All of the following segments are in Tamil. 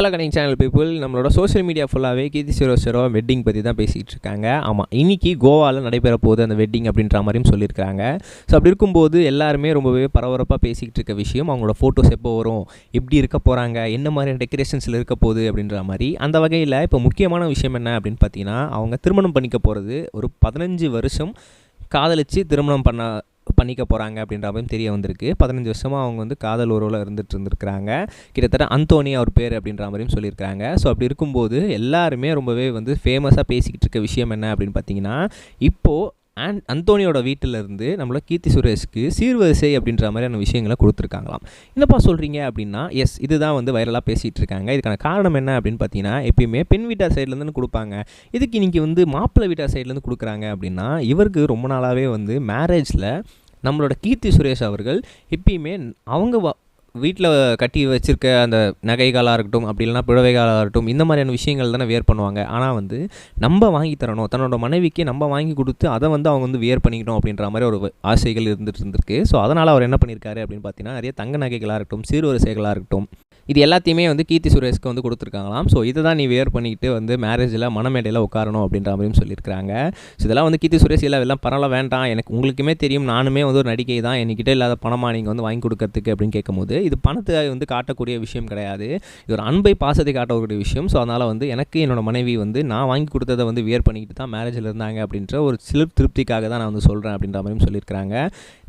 ஹலோ கனெக்ட் சேனல் பீப்புள், நம்மளோட சோஷியல் மீடியா ஃபுல்லாகவே கீர்த்தி சுரேஷோட வெட்டிங் பற்றி தான் பேசிகிட்டு இருக்காங்க. ஆமாம், இன்றைக்கி கோவாவில் நடைபெற போகுது அந்த வெட்டிங் அப்படின்ற மாதிரியும் சொல்லியிருக்காங்க. ஸோ அப்படி இருக்கும்போது எல்லாருமே ரொம்பவே பரபரப்பாக பேசிக்கிட்டு இருக்க விஷயம் அவங்களோட ஃபோட்டோஸ் எப்போ வரும், எப்படி இருக்க போகிறாங்க, என்ன மாதிரியான டெக்கரேஷன்ஸில் இருக்க போகுது அப்படின்ற மாதிரி. அந்த வகையில் இப்போ முக்கியமான விஷயம் என்ன அப்படின்னு பார்த்தீங்கன்னா, அவங்க திருமணம் பண்ணிக்க போகிறது ஒரு 15 வருஷம் காதலித்து திருமணம் பண்ணிக்க போகிறாங்க அப்படின்ற மாதிரி தெரிய வந்திருக்கு. 15 வருஷமாக அவங்க வந்து காதல் உறவில் இருந்துருக்கிறாங்க. கிட்டத்தட்ட அந்தோனி அவர் பேர் அப்படின்ற மாதிரியும் சொல்லியிருக்காங்க. ஸோ அப்படி இருக்கும்போது எல்லாருமே ரொம்பவே வந்து ஃபேமஸாக பேசிக்கிட்டு இருக்க விஷயம் என்ன அப்படின்னு பார்த்தீங்கன்னா, இப்போது அந்தோனியோட வீட்டிலேருந்து நம்மளோட கீர்த்தி சுரேஷ்க்கு சீர்வரிசை அப்படின்ற மாதிரியான விஷயங்களை கொடுத்துருக்காங்களாம். என்னப்பா சொல்கிறீங்க அப்படின்னா, எஸ், இதுதான் வந்து வைரலாக பேசிகிட்டு இருக்காங்க. இதுக்கான காரணம் என்ன அப்படின்னு பார்த்தீங்கன்னா, எப்பயுமே பெண் வீட்டார் சைட்லேருந்து கொடுப்பாங்க, இதுக்கு இன்றைக்கி வந்து மாப்பிள்ளை வீட்டார் சைட்லேருந்து கொடுக்குறாங்க அப்படின்னா, இவருக்கு ரொம்ப நாளாகவே வந்து மேரேஜில் நம்மளோட கீர்த்தி சுரேஷ் அவர்கள் எப்பயுமே அவங்க வீட்டில் கட்டி வச்சுருக்க அந்த நகைகளாக இருக்கட்டும், அப்படி இல்லைனா புடவைகளாக இருக்கட்டும், இந்த மாதிரியான விஷயங்கள் தானே வியர் பண்ணுவாங்க. ஆனால் வந்து நம்ம வாங்கி தரணும், தன்னோட மனைவிக்கு நம்ம வாங்கி கொடுத்து அதை வந்து அவங்க வந்து வியர் பண்ணிக்கணும் அப்படின்ற மாதிரி ஒரு ஆசைகள் இருந்துருக்கு. ஸோ அதனால் அவர் என்ன பண்ணியிருக்காரு அப்படின்னு பார்த்தீங்கன்னா, நிறைய தங்க நகைகளாக இருக்கட்டும், சீர்வரிசைகளாக இருக்கட்டும், இது எல்லாத்தையுமே வந்து கீர்த்தி சுரேஷ்க்கு வந்து கொடுத்துருக்காங்களாம். ஸோ இதை தான் நீ வியர் பண்ணிக்கிட்டு வந்து மேரேஜில் மணமேடையில் உட்காரணும் அப்படின்ற மாதிரியும் சொல்லியிருக்காங்க. ஸோ இதெல்லாம் வந்து கீர்த்தி சுரேஷ் எல்லாம் பரவாயில்ல வேண்டாம், எனக்கு உங்களுக்குமே தெரியும், நானுமே வந்து ஒரு நடிகை தான், என்கிட்ட இல்லாத பணமாக நீங்கள் வந்து வாங்கி கொடுக்கறதுக்கு அப்படின்னு கேட்கும்போது, இது பணத்தை வந்து காட்டக்கூடிய விஷயம் கிடையாது, இது ஒரு அன்பை பாசத்தை காட்டக்கூடிய விஷயம். ஸோ அதனால் வந்து எனக்கு என்னோட மனைவி வந்து நான் வாங்கி கொடுத்ததை வந்து வியர் பண்ணிக்கிட்டு தான் மேரேஜில் இருந்தாங்க அப்படின்ற ஒரு சில திருப்திக்காக தான் நான் வந்து சொல்கிறேன் அப்படின்ற மாதிரியும் சொல்லியிருக்காங்க.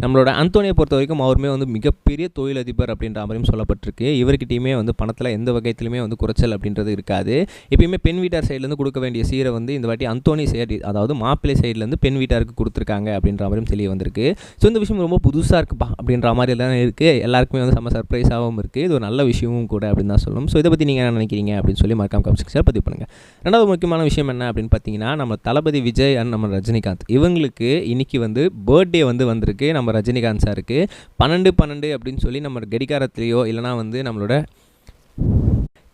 நம்மளோட அந்தோனியை பொறுத்த வரைக்கும் அவருமே வந்து மிகப்பெரிய தொழிலதிபர் அப்படின்ற மாதிரியும் சொல்லப்பட்டிருக்கு. இவர்கிட்டையுமே வந்து பணத்தில் எந்த வகையிலுமே வந்து குறைச்சல் அப்படின்றது இருக்காது. எப்பயுமே பெண் வீட்டார் சைட்லேருந்து கொடுக்க வேண்டிய சீரை வந்து இந்த வாட்டி அந்தோனி சைடு, அதாவது மாப்பிள்ளை சைட்லேருந்து பெண் வீட்டாருக்கு கொடுத்துருக்காங்க அப்படின்ற மாதிரியும் தெரிய வந்திருக்கு. ஸோ இந்த விஷயம் ரொம்ப புதுசாக இருக்குப்பா அப்படின்ற மாதிரி எல்லாம் இருக்குது. எல்லாருக்குமே வந்து செம்ம சர்ப்ரைஸாகவும் இருக்குது. இது ஒரு நல்ல விஷயமும் கூட அப்படின்னு தான் சொல்லணும். ஸோ இதை பற்றி நீங்கள் என்ன நினைக்கிறீங்க அப்படின்னு சொல்லி மறக்காம கமெண்ட் செக்ஷனில் பதிவு பண்ணுங்கள். ரெண்டாவது முக்கியமான விஷயம் என்ன அப்படின்னு பார்த்தீங்கன்னா, நம்ம தளபதி விஜய் அண்ட் நம்ம ரஜினிகாந்த் இவங்களுக்கு இன்றைக்கி வந்து பர்த்டே வந்து வந்திருக்கு. நம்ம ரஜினிகாந்த் சாருக்கு 12/12 அப்படின்னு சொல்லி நம்ம கடிகாரத்துலேயோ இல்லைனா வந்து நம்மளோட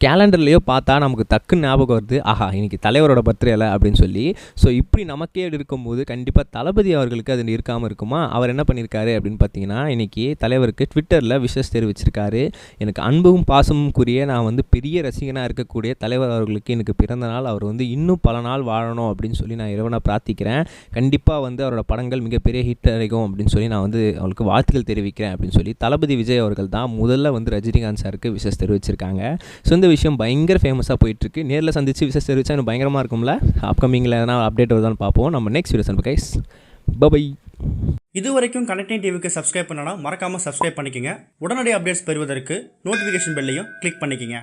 கேலண்டர்லேயோ பார்த்தா நமக்கு டக்குன்னு ஞாபகம் வருது, ஆஹா இன்றைக்கி தலைவரோட பர்த்டேல அப்படின்னு சொல்லி. ஸோ இப்படி நமக்கே இருக்கும்போது கண்டிப்பாக தளபதி அவர்களுக்கு அது இருக்காமல் இருக்குமா? அவர் என்ன பண்ணியிருக்காரு அப்படின்னு பார்த்தீங்கன்னா, இன்றைக்கி தலைவருக்கு ட்விட்டரில் விஷஸ் தெரிவிச்சிருக்காரு. எனக்கு அன்பும் பாசமும் கூறிய நான் வந்து பெரிய ரசிகனாக இருக்கக்கூடிய தலைவர் அவர்களுக்கு எனக்கு பிறந்த நாள், அவர் வந்து இன்னும் பல நாள் வாழணும் அப்படின்னு சொல்லி நான் இறைவனை பிரார்த்திக்கிறேன். கண்டிப்பாக வந்து அவரோட படங்கள் மிகப்பெரிய ஹிட் அடைக்கும் அப்படின்னு சொல்லி நான் வந்து அவருக்கு வாழ்த்துக்கள் தெரிவிக்கிறேன் அப்படின்னு சொல்லி தளபதி விஜய் அவர்கள் தான் முதல்ல வந்து ரஜினிகாந்த் சாருக்கு விஷஸ் தெரிவிச்சிருக்காங்க. ஸோ இந்த விஷயம் பயங்கர ஃபேமஸாக போயிட்டுருக்கு. நேரில் சந்தித்து விஷஸ் தெரிவிச்சா இன்னும் பயங்கரமாக இருக்கும்ல. அப்கமிங்கில் எதனா அப்டேட் வருதான்னு பார்ப்போம். நம்ம நெக்ஸ்ட் வீடியோ சந்திப்போம் கைஸ். பை. இது வரைக்கும் கனெக்டிங் டிவிக்கு சப்ஸ்கிரைப் பண்ணனா மறக்காமல் சப்ஸ்கிரைப் பண்ணிக்கங்க. உடனடி அப்டேட்ஸ் பெறுவதற்கு நோட்டிஃபிகேஷன் பெல்லையும் கிளிக் பண்ணிக்கங்க.